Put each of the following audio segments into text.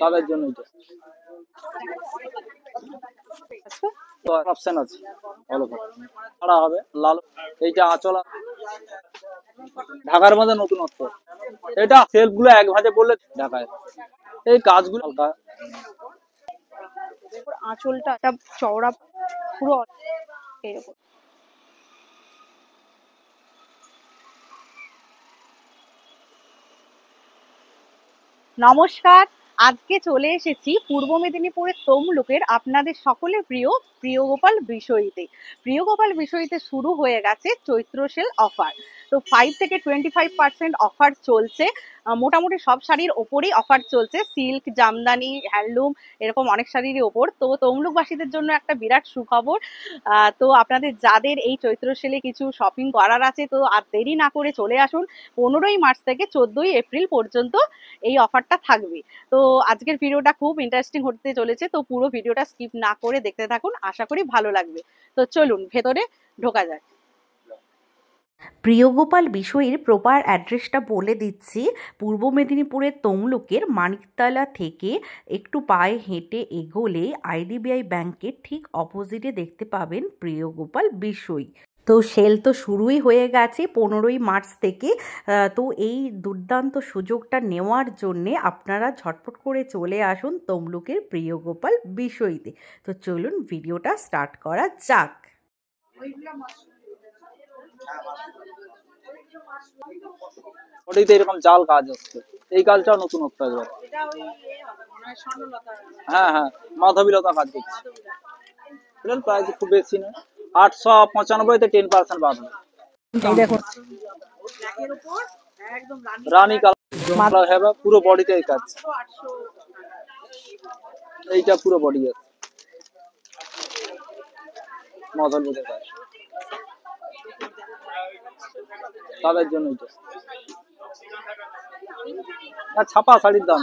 তাদের জন্য এটা তো অপশন আছে ভালো ছাড়া হবে লাল। এইটা আঁচল ঢাকার মধ্যে নতুনত্ব। এটা সেলফ গুলো এক ভাঁজে পড়লে ঢাকায় এই কাজগুলো হালকা। আঁচলটা একটা চওড়া পুরো এরকম। নমস্কার, আজকে চলে এসেছি পূর্ব মেদিনীপুরের তমলুকের আপনাদের সকলের প্রিয় প্রিয়গোপাল বিষয়ীতে। প্রিয়গোপাল বিষয়ীতে শুরু হয়ে গেছে চৈত্র সেল অফার। তো 5 থেকে 25% অফার চলছে। মোটামুটি সব শাড়ির ওপরেই অফার চলছে, সিল্ক, জামদানি, হ্যান্ডলুম, এরকম অনেক শাড়িরই ওপর। তো তমলুকবাসীদের জন্য একটা বিরাট সুখবর। তো আপনাদের যাদের এই চৈত্র সেলে কিছু শপিং করার আছে, তো আর দেরি না করে চলে আসুন। 15ই মার্চ থেকে 14ই এপ্রিল পর্যন্ত এই অফারটা থাকবে। তো আজকের ভিডিওটা খুব ইন্টারেস্টিং হতে চলেছে, তো পুরো ভিডিওটা স্কিপ না করে দেখতে থাকুন, আশা করি ভালো লাগবে। তো চলুন ভেতরে ঢোকা যায়। প্রিয়গোপাল বিষয়ীর প্রপার অ্যাড্রেসটা বলে দিচ্ছি। পূর্ব মেদিনীপুরের তমলুকের মানিকতলা থেকে একটু পায়ে হেঁটে এগোলে আইডিবিআই ব্যাংকের ঠিক অপোজিটে দেখতে পাবেন প্রিয়গোপাল বিষয়ী। তো সেল তো শুরুই হয়ে গেছে 15ই মার্চ থেকে। তো এই দুর্দান্ত সুযোগটা নেওয়ার জন্যে আপনারা ঝটপট করে চলে আসুন তমলুকের প্রিয়গোপাল বিষয়ীতে। তো চলুন ভিডিওটা স্টার্ট করা যাক। ওটাতে এরকম জাল কাজ হচ্ছে, এই কাজটাও নতুনত্ব একবার। হ্যাঁ হ্যাঁ, মাধবীলতা কাজ করছে। এটার প্রাইস খুব বেশি না, 895-তে 10% বাদ হবে। এই দেখুন রানী কালার হবে পুরো বডিতে এই কাজ। এইটা পুরো বডি আছে মাধবীলতার কাজ, তাদের জন্য এটা। আর ছাপা শাড়ির দাম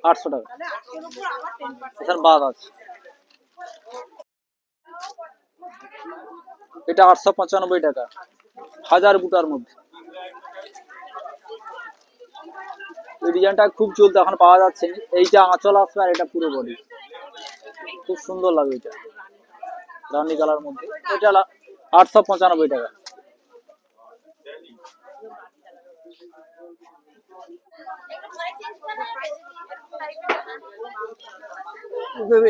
800 টাকা, এখানে বাদ আছে। এটা 895 টাকা, 1000 বুটার মধ্যে। এই ডিজাইনটা খুব চলতে, এখন পাওয়া যাচ্ছে। এইটা আঁচল আসবে আর এটা পুরো বডি, খুব সুন্দর লাগবে। এটা রানী কালার মধ্যে, এটা 895 টাকা।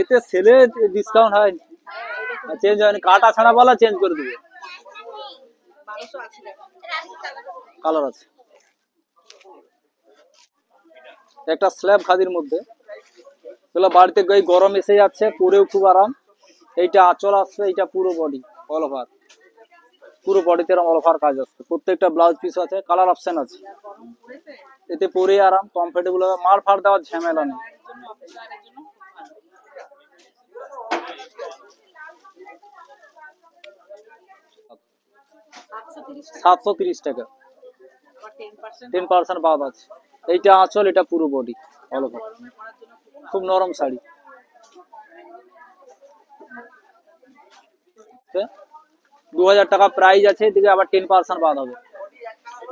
এতে সেলে ডিসকাউন্ট হয়, চেঞ্জ হয়নি, কাটা ছাড়া বলা চেঞ্জ করে দিবে। কালার আছে একটা স্ল্যাব খাদির মধ্যে, এগুলো বাড়িতে গায়ে গরম এসে যাচ্ছে, পরেও খুব আরাম। এইটা আঁচল আসছে, এইটা পুরো বডি অল ওভার, পুরো বডিতে এরকম অল ওভার কাজ আসছে। প্রত্যেকটা ব্লাউজ পিস আছে, কালার অপশন আছে। এতে পরে আরাম, কমফোর্টেবল হবে, মার ফাড় দেওয়ার ঝামেলা নেই। 730 টাকা, 10% বাদ আছে। এইটা আঁচল, এটা পুরো বডি অল ওভার, খুব নরম শাড়ি। 2000 টাকা প্রাইস আছে, এদিকে আবার 10% বাদ হবে,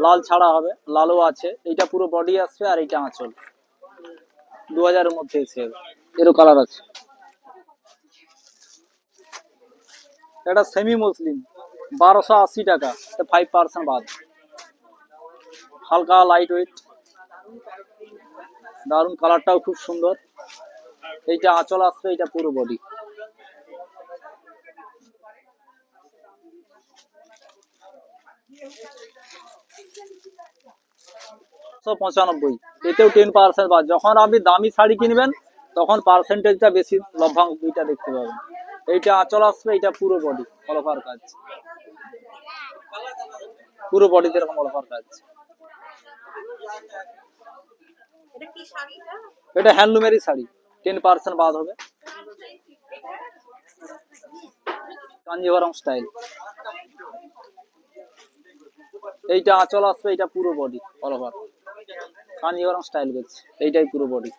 লাল ছাড়া হবে, লালও আছে। এইটা পুরো বডি আসবে আর এইটা আঁচল, 2000-এর মধ্যে এসে যাবে। এরও কালার আছে। এটা সেমি মুসলিম 1280 টাকা, 5% বাদ, হালকা লাইট ওয়েট, দারুন, কালারটাও খুব সুন্দর। এইটা আঁচল আসবে, এইটা পুরো বডি। এতেও 10% বাদ। যখন আপনি দামি শাড়ি কিনবেন তখন পার্সেন্টেজটা বেশি লভ্যাংশটা দেখতে পাবেন। এইটা আঁচল আসবে, এইটা পুরো বডি অল ওভার কাজ, পুরো বডিতে এরকম অল ওভার কাজ। এটা হ্যান্ডলুমেরই শাড়ি, 10% বাদ হবে, কাঞ্জিভরম স্টাইল। এইটা আঁচল আসবে, এইটা পুরো body all over, Kanjivaram style করছে, এইটাই পুরো body.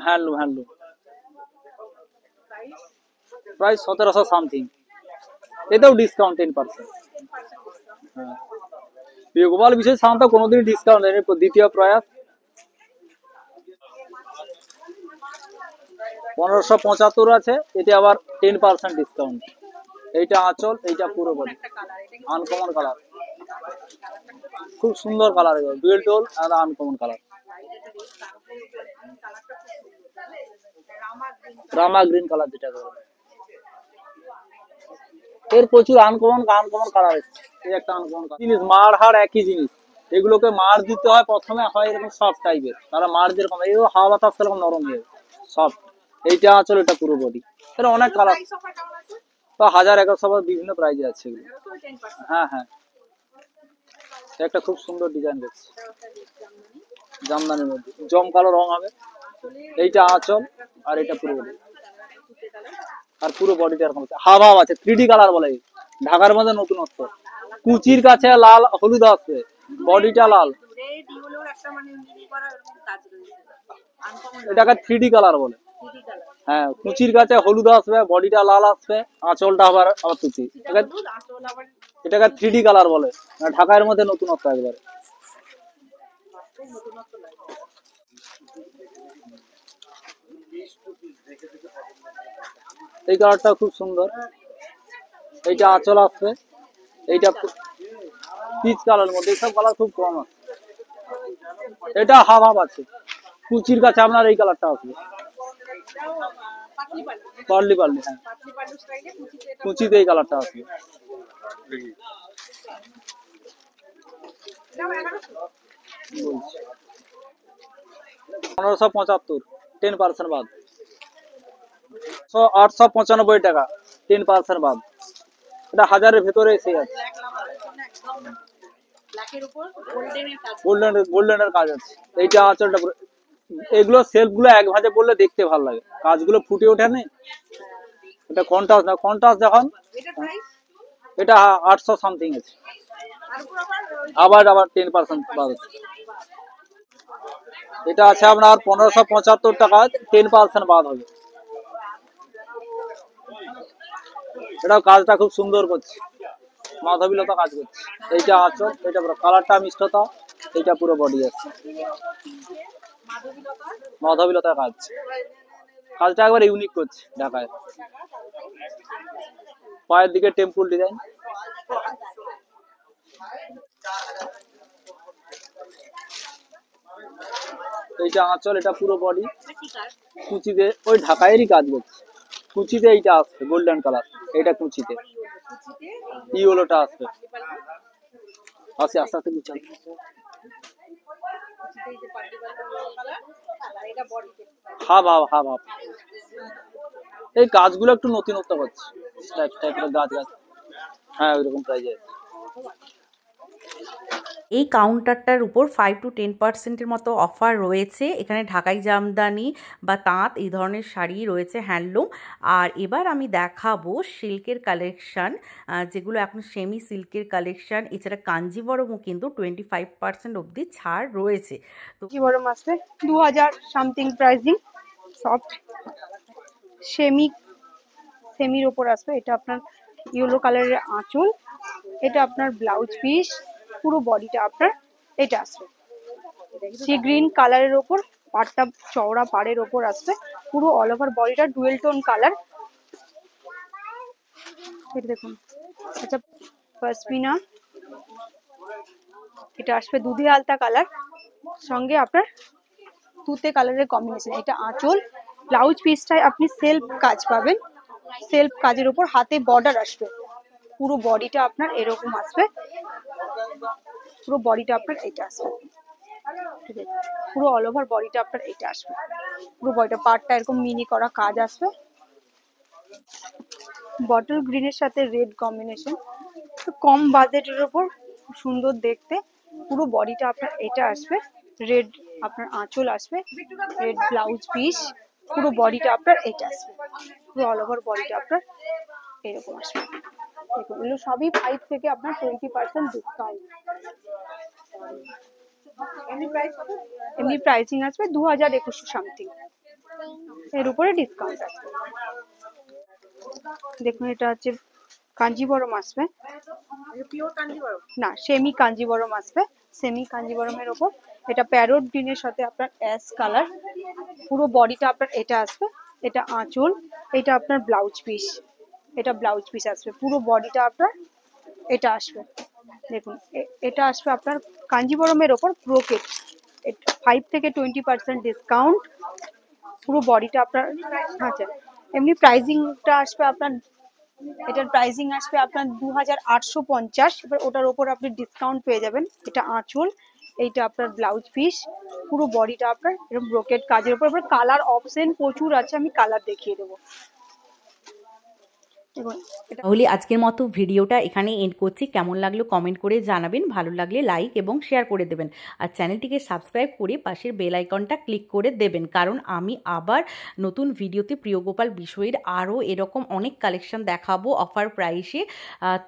Handloom, handloom, price 1700 something, এতেও ডিসকাউন্ট 10%। হ্যাঁ, প্রিয় গোপাল বিষয় সাধারণত কোনোদিন ডিসকাউন্ট নেই, দ্বিতীয় প্রয়াস 1575 আছে, এতে আবার 10% ডিসকাউন্ট। এইটা আঁচল, এইটা পুরো বডি আনকমন কালার, খুব সুন্দর কালার, ডুয়েল টোল আর আনকমন কালার, রামা গ্রিন কালার যেটা বলে। এর প্রচুর আনকমন কালার এসছে। এই একটা আনকমন জিনিস, মার হাড় একই জিনিস, এগুলোকে মার দিতে হয় প্রথমে, হয় এরকম সফট টাইপের, তারা মার যেরকম এই হাওয়া বাতাস এরকম নরম হয়ে সফট। এইটা আঁচল, এটা পুরো বডি, এটা অনেক কালার, তো 1100 বিভিন্ন প্রাইজে আছে এগুলো। হ্যাঁ হ্যাঁ, একটা খুব সুন্দর ডিজাইন করছে, জামদানির মধ্যে জম কালো রং হবে। এইটা আঁচল আর এটা পুরো বডি, আর পুরো বডিটা এরকম হাব হাব আছে, 3D কালার বলে। ঢাকার মধ্যে নতুনত্ব, কুচির কাছে লাল হলুদ আসবে, বডিটা লাল, এটাকে 3D কালার বলে। হ্যাঁ, কুচির কাছে হলুদ আসবে, বডিটা লাল আসবে, আঁচলটা আবার আবার কুচি, এটাকে 3D কালার বলে। ঢাকার মধ্যে নতুনত্ব একবারে। এই কালারটা খুব সুন্দর, এইটা আঁচল আসবে, এইটা পিচ কালার মধ্যে, এইসব কালার খুব কম আছে। এটা হাফ হাফ আছে, কুচির কাছে আপনার এই কালারটা আসবে, পার্লি পার্লি, হ্যাঁ কুচিতে এই কালারটা আসবে। 1575, 10% বাদ, 895 টাকা, 10% বাদ। এটা 1000-এর ভেতরে এসে যাচ্ছে, গোল্ডেনের কাজ আছে। এইটা আঁচলটা, এগুলো সেলফ গুলো এক ভাঁজে পড়লে দেখতে ভালো লাগে, কাজগুলো ফুটে ওঠে না। এটা কন্ট্রাস্ট না, কন্ট্রাস্ট যখন, এটা 800 সামথিং আছে, আবার 10% বাদ আছে। এটা আছে আপনার 1575 টাকা, 10% বাদ হবে। এটাও কাজটা খুব সুন্দর করছে, মাধবীলতা কাজ করছে। এইটা আঁচল, এটা পুরো কালারটা মিষ্টতা, এইটা পুরো বডি আছে, মাধবীলতা কাজ, কাজটা একবার ইউনিক করছে ঢাকায়। পায়ের দিকে টেম্পল ডিজাইন, এইটা আঁচল, এটা পুরো বডি, কুচিতে ওই ঢাকায়েরই কাজ করছে, কুচিতে এইটা আসছে গোল্ডেন কালার, এইটা কুচিতে ইয়েলোটা আসবে। আস্তে আস্তে আস্তে গুছাই, হাব হাব হাব হাব। এই গাছগুলো একটু নতুনত্ব করছে, টাইপের গাছ গাছ, হ্যাঁ ওইরকম প্রাইজে আছে। এই কাউন্টারটার উপর 5 to 10%-এর মতো অফার রয়েছে। এখানে ঢাকাই জামদানি বা তাঁত এই ধরনের শাড়ি রয়েছে, হ্যান্ডলুম। আর এবার আমি দেখাবো সিল্কের কালেকশান, যেগুলো এখন সেমি সিল্কের কালেকশান। এছাড়া কাঞ্জিবরমও কিন্তু 25% অবধি ছাড় রয়েছে। তো কাঞ্জিবরম আসবে 2000 সামথিং প্রাইসিং, সফট সেমির ওপর আসবে। এটা আপনার ইয়েলো কালারের আঁচল, এটা আপনার ব্লাউজ পিস, পুরো বডিটা আপনার এটা আসবে সি গ্রিন কালারের ওপর, পাড়টা চওড়া পাড়ের ওপর আসবে, পুরো অল ওভার বডিটা ডুয়েল টোন কালার। এটা দেখুন, আচ্ছা পশমিনা, এটা আসবে দুধে আলতা কালার, সঙ্গে আপনার তুতে কালারের কম্বিনেশন। এটা আঁচল, ব্লাউজ পিসটায় আপনি সেলফ কাজ পাবেন, সেলফ কাজের উপর হাতে বর্ডার আসবে, পুরো বডিটা আপনার এরকম আসবে, পুরো বডিটা আপনার এইটা আসবে, ঠিক আছে, পুরো অল ওভার বডিটা আপনার এইটা আসবে, পুরো বডিটা পার্টটা এরকম মিনি করা কাজ আসবে। বটল গ্রিনের সাথে রেড কম্বিনেশন, কম বাজেটের উপর সুন্দর দেখতে, পুরো বডিটা আপনার এটা আসবে, রেড আপনার আঁচল আসবে, রেড ব্লাউজ পিস, পুরো বডিটা আপনার এটা আসবে, পুরো অল ওভার বডিটা আপনার এরকম আসবে। দেখুন এগুলো সবই 5 থেকে আপনার 20% ডিসকাউন্ট। এমনি প্রাইসিং আসবে 2200 সামথিং, এর উপরে ডিসকাউন্ট আসবে। দেখুন এটা হচ্ছে কাঞ্জিবরম আসবে, না সেমি কাঞ্জিবরম আসবে, সেমি কাঞ্জিবরমের ওপর এটা প্যারোট গ্রিনের সাথে আপনার অ্যাশ কালার, পুরো বডিটা আপনার এটা আসবে, এটা আঁচল, এটা আপনার ব্লাউজ পিস, এটা ব্লাউজ পিস আসবে, পুরো বডিটা আপনার এটা আসবে। দেখুন এটা আসবে আপনার কাঞ্জিবরমের ওপর ব্রোকেট, 5 থেকে 20% ডিসকাউন্ট, পুরো বডিটা আপনার। আচ্ছা, এমনি প্রাইজিংটা আসবে আপনার, এটার প্রাইজিং আসবে আপনার 2850, এবার ওটার ওপর আপনি ডিসকাউন্ট পেয়ে যাবেন। এটা আঁচল, এইটা আপনার ব্লাউজ পিস, পুরো বডিটা আপনার এরকম ব্রোকেট কাজের উপর। এবার কালার অপশন প্রচুর আছে, আমি কালার দেখিয়ে দেবো। দেখুন এটা তাহলে আজকের মতো ভিডিওটা এখানে এন্ড করছি। কেমন লাগলো কমেন্ট করে জানাবেন, ভালো লাগলে লাইক এবং শেয়ার করে দেবেন, আর চ্যানেলটিকে সাবস্ক্রাইব করে পাশের বেল আইকনটা ক্লিক করে দেবেন, কারণ আমি আবার নতুন ভিডিওতে প্রিয়গোপাল বিষয়ের আরও এরকম অনেক কালেকশন দেখাবো অফার প্রাইসে।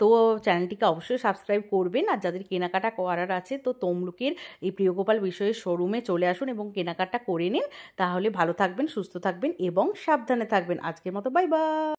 তো চ্যানেলটিকে অবশ্যই সাবস্ক্রাইব করবেন, আর যাদের কেনাকাটা করার আছে তো তমলুকের এই প্রিয়গোপাল বিষয়ের শোরুমে চলে আসুন এবং কেনাকাটা করে নিন। তাহলে ভালো থাকবেন, সুস্থ থাকবেন এবং সাবধানে থাকবেন। আজকের মতো বাই বাই।